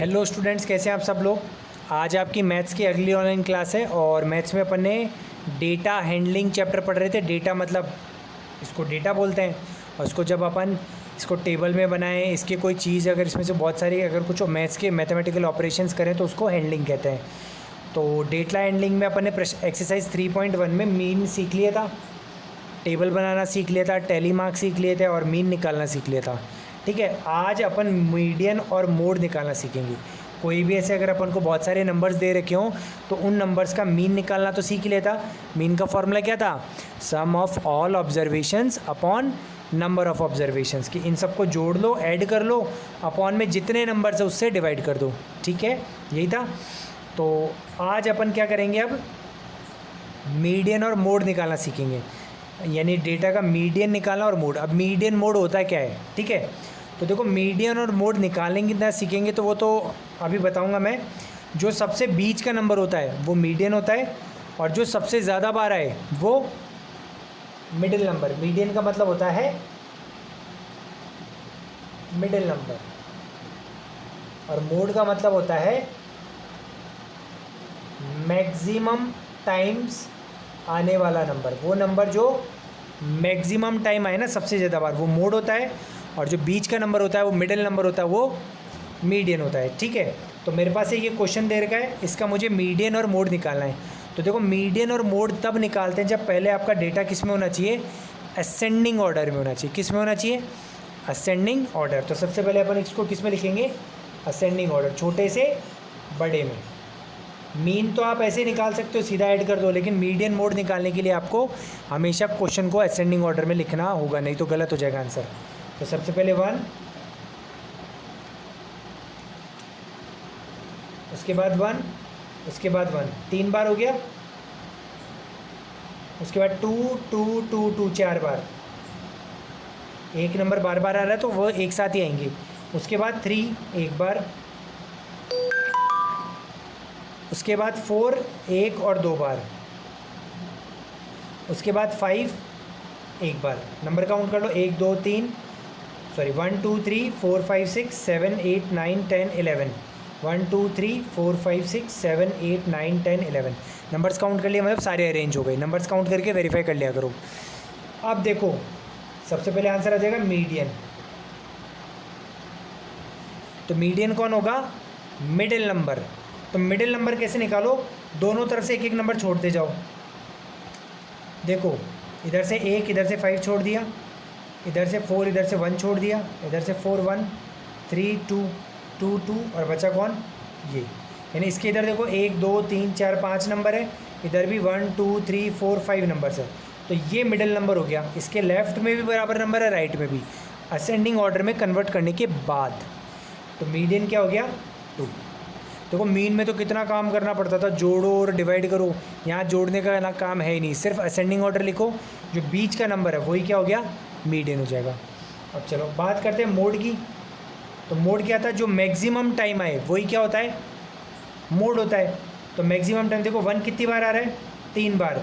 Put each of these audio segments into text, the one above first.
Hello students, कैसे हैं आप सब लोग। आज आपकी मैथ्स की अगली ऑनलाइन क्लास है और मैथ्स में अपन ने डेटा हैंडलिंग चैप्टर पढ़ रहे थे। डेटा मतलब इसको डेटा बोलते हैं और इसको जब अपन इसको टेबल में बनाएं, इसके कोई चीज़ अगर इसमें से बहुत सारी अगर कुछ मैथ्स के मैथमेटिकल ऑपरेशंस करें तो उसको हैंडलिंग कहते हैं। तो डेटा हैंडलिंग में अपन ने एक्सरसाइज 3.1 में मीन सीख लिया था, टेबल बनाना सीख लिया था, टैली मार्क सीख लिए थे और मीन निकालना सीख लिया था। ठीक है, आज अपन मीडियन और मोड निकालना सीखेंगे। कोई भी ऐसे अगर अपन को बहुत सारे नंबर्स दे रखे हों तो उन नंबर्स का मीन निकालना तो सीख लिया था। मीन का फॉर्मूला क्या था? Sum of all observations upon number of observations, कि इन सबको जोड़ लो, ऐड कर लो, अपॉन में जितने नंबर्स है उससे डिवाइड कर दो। ठीक है, यही था। तो आज अपन क्या करेंगे, अब मीडियन और मोड निकालना सीखेंगे, यानी डेटा का मीडियन निकालना और मोड। अब मीडियन मोड होता है क्या है, ठीक है। तो देखो, मीडियन और मोड निकालेंगे ना सीखेंगे तो वो तो अभी बताऊंगा मैं। जो सबसे बीच का नंबर होता है वो मीडियन होता है और जो सबसे ज़्यादा बार आए वो मिडिल नंबर। मीडियन का मतलब होता है मिडिल नंबर और मोड का मतलब होता है मैक्सिमम टाइम्स आने वाला नंबर। वो नंबर जो मैक्सिमम टाइम आए ना सबसे ज़्यादा बार, वो मोड होता है, और जो बीच का नंबर होता है वो मिडिल नंबर होता है, वो मीडियन होता है। ठीक है, तो मेरे पास ये क्वेश्चन दे रखा है, इसका मुझे मीडियन और मोड निकालना है। तो देखो, मीडियन और मोड तब निकालते हैं जब पहले आपका डेटा किस में होना चाहिए, असेंडिंग ऑर्डर में होना चाहिए। किस में होना चाहिए? Ascending order. तो सबसे पहले अपन इसको किस में लिखेंगे? असेंडिंग ऑर्डर, छोटे से बड़े में। मीन तो आप ऐसे निकाल सकते हो, सीधा ऐड कर दो, लेकिन मीडियन मोड निकालने के लिए आपको हमेशा क्वेश्चन को असेंडिंग ऑर्डर में लिखना होगा, नहीं तो गलत हो जाएगा आंसर। तो सबसे पहले 1, उसके बाद 1, उसके बाद 1, 3 बार हो गया। उसके बाद 2 2 2 2 4 बार। एक नंबर बार बार आ रहा है तो वो एक साथ ही आएंगे। उसके बाद 3 एक बार। उसके बाद 4 एक और 2 बार। उसके बाद 5 एक बार। नंबर काउंट कर लो, 1 2 3 सॉरी 1 2 3 4 5 6 7 8 9 10 11। 1 2 3 4 5 6 7 8 9 10 11 नंबर्स काउंट कर लिया, मतलब सारे अरेंज हो गए। नंबर्स काउंट करके वेरीफाई कर लिया करो। अब देखो, सबसे पहले आंसर आ जाएगा मीडियन। तो मीडियन कौन होगा? Middle number. तो मिडिल नंबर कैसे निकालो? दोनों तरफ से एक एक नंबर छोड़ते जाओ। देखो, इधर से 1, इधर से 5 छोड़ दिया, इधर से 4, इधर से 1 छोड़ दिया, इधर से 4 1 3 2 2 2 और बचा कौन? ये। यानी इसके इधर देखो 1 2 3 4 5 नंबर है, इधर भी 1 2 3 4 5 नंबर्स है। तो ये मिडिल नंबर हो गया। इसके लेफ्ट में भी बराबर नंबर है, राइट में भी, असेंडिंग ऑर्डर में कन्वर्ट करने के बाद। तो मीडियन क्या हो गया? 2। देखो, मीन में तो कितना काम करना पड़ता था, जोड़ो और डिवाइड करो। यहाँ जोड़ने का ना काम है ही नहीं, सिर्फ असेंडिंग ऑर्डर लिखो, जो बीच का नंबर है वही क्या हो गया? मीडियन हो जाएगा। अब चलो बात करते हैं मोड की। तो मोड क्या था? जो मैक्सिमम टाइम आए वही क्या होता है? मोड होता है। तो मैक्सिमम टाइम देखो, 1 कितनी बार आ रहा है? 3 बार।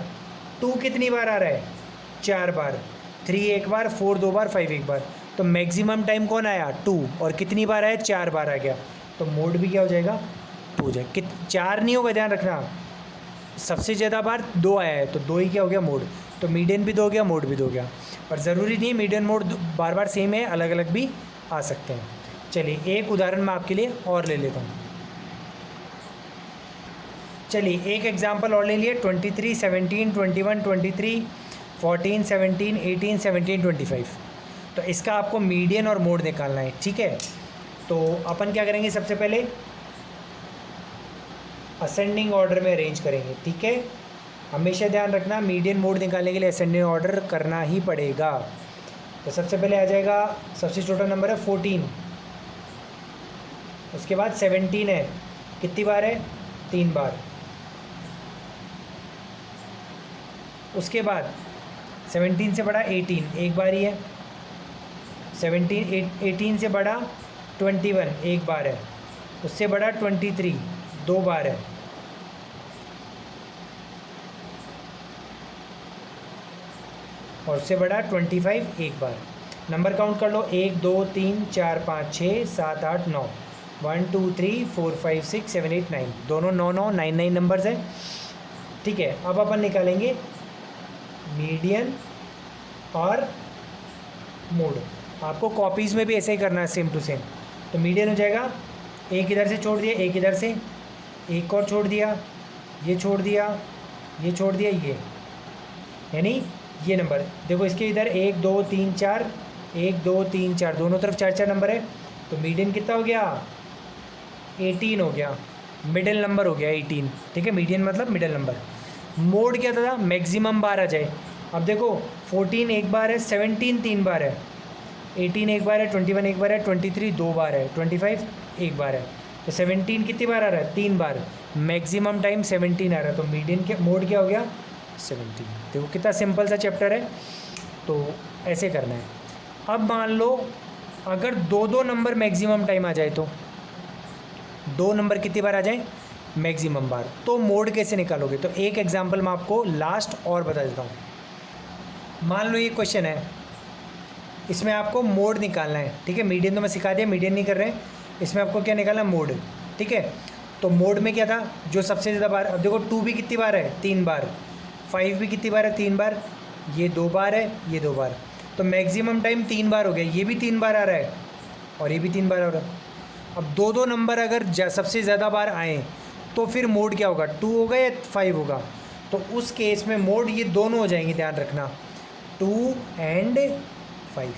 2 कितनी बार आ रहा है? 4 बार। 3 एक बार, 4 2 बार, 5 एक बार। तो मैक्सिमम टाइम कौन आया? 2। और कितनी बार आया? 4 बार आ गया। तो मोड भी क्या हो जाएगा? 2 हो जाएगा। 4 नहीं होगा, ध्यान रखना, सबसे ज़्यादा बार 2 आया है तो 2 ही क्या हो गया? मोड। तो मीडियन भी 2 हो गया, मोड भी 2 हो गया। पर ज़रूरी नहीं मीडियन मोड बार बार सेम है, अलग अलग भी आ सकते हैं। चलिए एक उदाहरण मैं आपके लिए और ले लेता हूँ। चलिए एक एग्जांपल और ले लिए। 23 17 21 23 14 17 18 17 25। तो इसका आपको मीडियन और मोड निकालना है। ठीक है, तो अपन क्या करेंगे? सबसे पहले असेंडिंग ऑर्डर में अरेंज करेंगे। ठीक है, हमेशा ध्यान रखना, मीडियन मोड निकालने के लिए असेंडिंग ऑर्डर करना ही पड़ेगा। तो सबसे पहले आ जाएगा, सबसे छोटा नंबर है 14। उसके बाद 17 है, कितनी बार है? 3 बार। उसके बाद 17 से बड़ा 18 एक बार ही है। 18 से बड़ा 21 एक बार है। उससे बड़ा 23 2 बार है। और उससे बड़ा 25 एक बार। नंबर काउंट कर लो, 1 2 3 4 5 6 7 8 9। 1 2 3 4 5 6 7 8 9, दोनों 9 9 9 9 नंबर्स हैं। ठीक है, अब अपन निकालेंगे मीडियन और मोड। आपको कॉपीज़ में भी ऐसे ही करना है, सेम टू सेम। तो मीडियन हो जाएगा, एक इधर से छोड़ दिया, एक इधर से, एक और छोड़ दिया, ये छोड़ दिया, ये छोड़ दिया, ये, यानी ये नंबर देखो, इसके इधर 1 2 3 4, 1 2 3 4, दोनों तरफ 4 4 नंबर है। तो मीडियन कितना हो गया? 18 हो गया, मिडिल नंबर हो गया 18। ठीक है, मीडियन मतलब मिडिल नंबर। मोड क्या था? मैक्सिमम बार आ जाए। अब देखो 14 एक बार है, 17 3 बार है, 18 एक बार है, 21 एक बार है, 23 2 बार है, 25 एक बार है। तो 17 कितनी बार आ रहा है? 3 बार। मैक्सिमम टाइम 17 आ रहा है, तो मीडियन के मोड क्या हो गया? 17। देखो कितना सिंपल सा चैप्टर है। तो ऐसे करना है। अब मान लो अगर 2 नंबर मैक्सिमम टाइम आ जाए, तो 2 नंबर कितनी बार आ जाए? मैक्सिमम बार। तो मोड कैसे निकालोगे? तो एक एग्जांपल मैं आपको लास्ट और बता देता हूँ। मान लो ये क्वेश्चन है, इसमें आपको मोड निकालना है। ठीक है, मीडियन तो मैं सिखा दिया, मीडियन नहीं कर रहे हैं। इसमें आपको क्या निकालना है? मोड। ठीक है, तो मोड में क्या था? जो सबसे ज़्यादा बार, अब देखो 2 भी कितनी बार है? 3 बार। 5 भी कितनी बार है? 3 बार। ये 2 बार है, ये 2 बार। तो मैक्सिमम टाइम 3 बार हो गया। ये भी 3 बार आ रहा है और ये भी 3 बार आ रहा है। अब 2 नंबर अगर सबसे ज़्यादा बार आए तो फिर मोड क्या होगा? 2 होगा या 5 होगा? तो उस केस में मोड ये दोनों हो जाएंगे, ध्यान रखना, 2 एंड 5।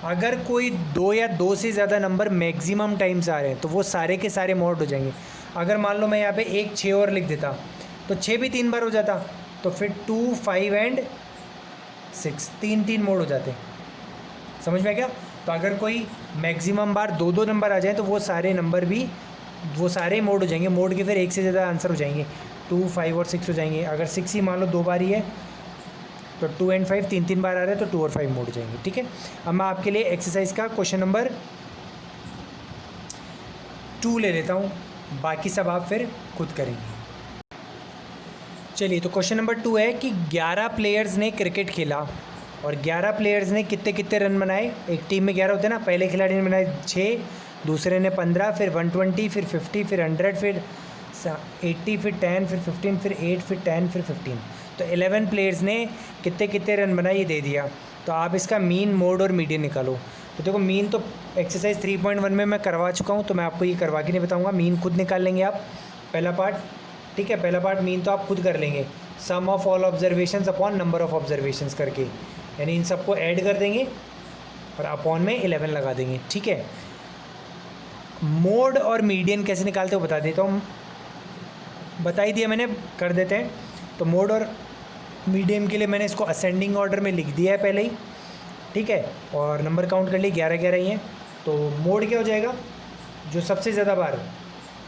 अगर कोई 2 या 2 से ज़्यादा नंबर मैक्सिमम टाइम्स आ रहे हैं तो वो सारे के सारे मोड हो जाएंगे। अगर मान लो मैं यहाँ पे 1 6 और लिख देता तो 6 भी 3 बार हो जाता, तो फिर 2 5 एंड 6 3 मोड हो जाते। समझ में क्या? तो अगर कोई मैक्सिमम बार 2 नंबर आ जाए तो वो सारे नंबर भी, वो सारे मोड हो जाएंगे। मोड के फिर 1 से ज़्यादा आंसर हो जाएंगे, 2 5 और 6 हो जाएंगे। अगर 6 ही मान लो 2 बार ही है तो 2 एंड 5 3 बार आ रहे हैं तो 2 और 5 मोड हो जाएंगे। ठीक है, अब मैं आपके लिए एक्सरसाइज का क्वेश्चन नंबर 2 ले लेता हूँ, बाकी सब आप फिर खुद करेंगे। चलिए, तो क्वेश्चन नंबर 2 है कि 11 प्लेयर्स ने क्रिकेट खेला और 11 प्लेयर्स ने कितने कितने रन बनाए? एक टीम में 11 होते हैं ना। पहले खिलाड़ी ने बनाए 6, दूसरे ने 15, फिर 120, फिर 50, फिर 100, फिर 80, फिर 10, फिर 15, फिर 8, फिर 10, फिर 15। तो 11 प्लेयर्स ने कितने कितने रन बनाए ये दे दिया। तो आप इसका मीन, मोड और मीडियन निकालो। तो देखो मीन तो एक्सरसाइज 3.1 में मैं करवा चुका हूँ, तो मैं आपको ये करवा के नहीं बताऊँगा। मीन खुद निकाल लेंगे आप, पहला पार्ट। ठीक है, पहला पार्ट मीन तो आप खुद कर लेंगे, sum of all observations upon number of observations करके, यानी इन सबको ऐड कर देंगे और अपॉन में 11 लगा देंगे। ठीक है, मोड और मीडियन कैसे निकालते हो बता देता हूँ, बता ही दिया मैंने, कर देते हैं। तो मोड और मीडियन के लिए मैंने इसको असेंडिंग ऑर्डर में लिख दिया है पहले ही। ठीक है, और नंबर काउंट कर लिए, 11 11 ही हैं। तो मोड क्या हो जाएगा? जो सबसे ज़्यादा बार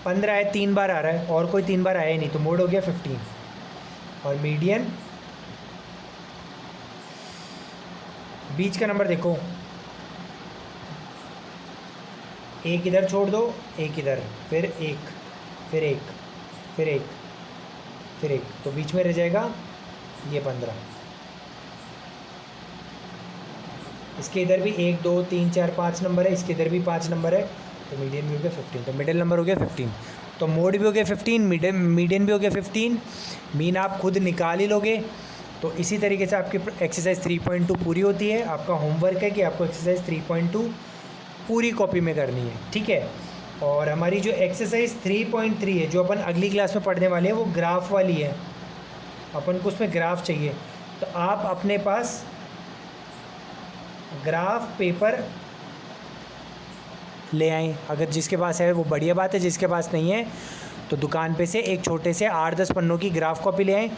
15 है, 3 बार आ रहा है और कोई 3 बार आया ही नहीं, तो मोड हो गया 15। और मीडियन, बीच का नंबर देखो, एक इधर छोड़ दो, एक इधर, फिर एक, फिर एक, फिर एक, फिर एक, तो बीच में रह जाएगा ये 15। इसके इधर भी 1 2 3 4 5 नंबर है, इसके इधर भी 5 नंबर है, तो मीडियन भी हो गया 15। तो मिडिल नंबर हो गया 15। तो मोड भी हो गया 15, मीडियन भी हो गया 15, मीन आप खुद निकाल ही लोगे। तो इसी तरीके से आपकी एक्सरसाइज 3.2 पूरी होती है। आपका होमवर्क है कि आपको एक्सरसाइज 3.2 पूरी कॉपी में करनी है। ठीक है, और हमारी जो एक्सरसाइज 3.3 है, जो अपन अगली क्लास में पढ़ने वाले हैं, वो ग्राफ वाली है। अपन को उसमें ग्राफ चाहिए, तो आप अपने पास ग्राफ पेपर ले आएँ। अगर जिसके पास है वो बढ़िया बात है, जिसके पास नहीं है तो दुकान पे से एक छोटे से 8-10 पन्नों की ग्राफ कॉपी ले आएँ,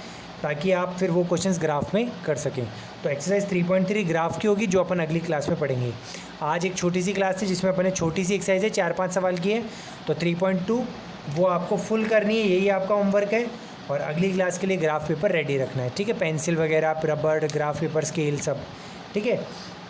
ताकि आप फिर वो क्वेश्चंस ग्राफ में कर सकें। तो एक्सरसाइज 3.3 ग्राफ की होगी, जो अपन अगली क्लास में पढ़ेंगे। आज एक छोटी सी क्लास थी जिसमें अपन ने छोटी सी एक्सरसाइज है, 4-5 सवाल किए। तो 3.2 वो आपको फुल करनी है, यही आपका होमवर्क है। और अगली क्लास के लिए ग्राफ पेपर रेडी रखना है। ठीक है, पेंसिल वगैरह, रबड़, ग्राफ पेपर, स्केल सब। ठीक है,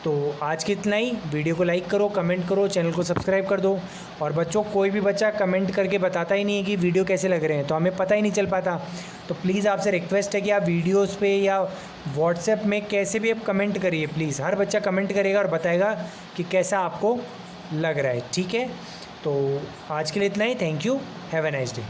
तो आज की इतना ही। वीडियो को लाइक करो, कमेंट करो, चैनल को सब्सक्राइब कर दो। और बच्चों, कोई भी बच्चा कमेंट करके बताता ही नहीं है कि वीडियो कैसे लग रहे हैं, तो हमें पता ही नहीं चल पाता। तो प्लीज़ आपसे रिक्वेस्ट है कि आप वीडियोस पे या व्हाट्सएप में कैसे भी आप कमेंट करिए प्लीज़। हर बच्चा कमेंट करेगा और बताएगा कि कैसा आपको लग रहा है। ठीक है, तो आज के लिए इतना ही। Thank you, have a nice day.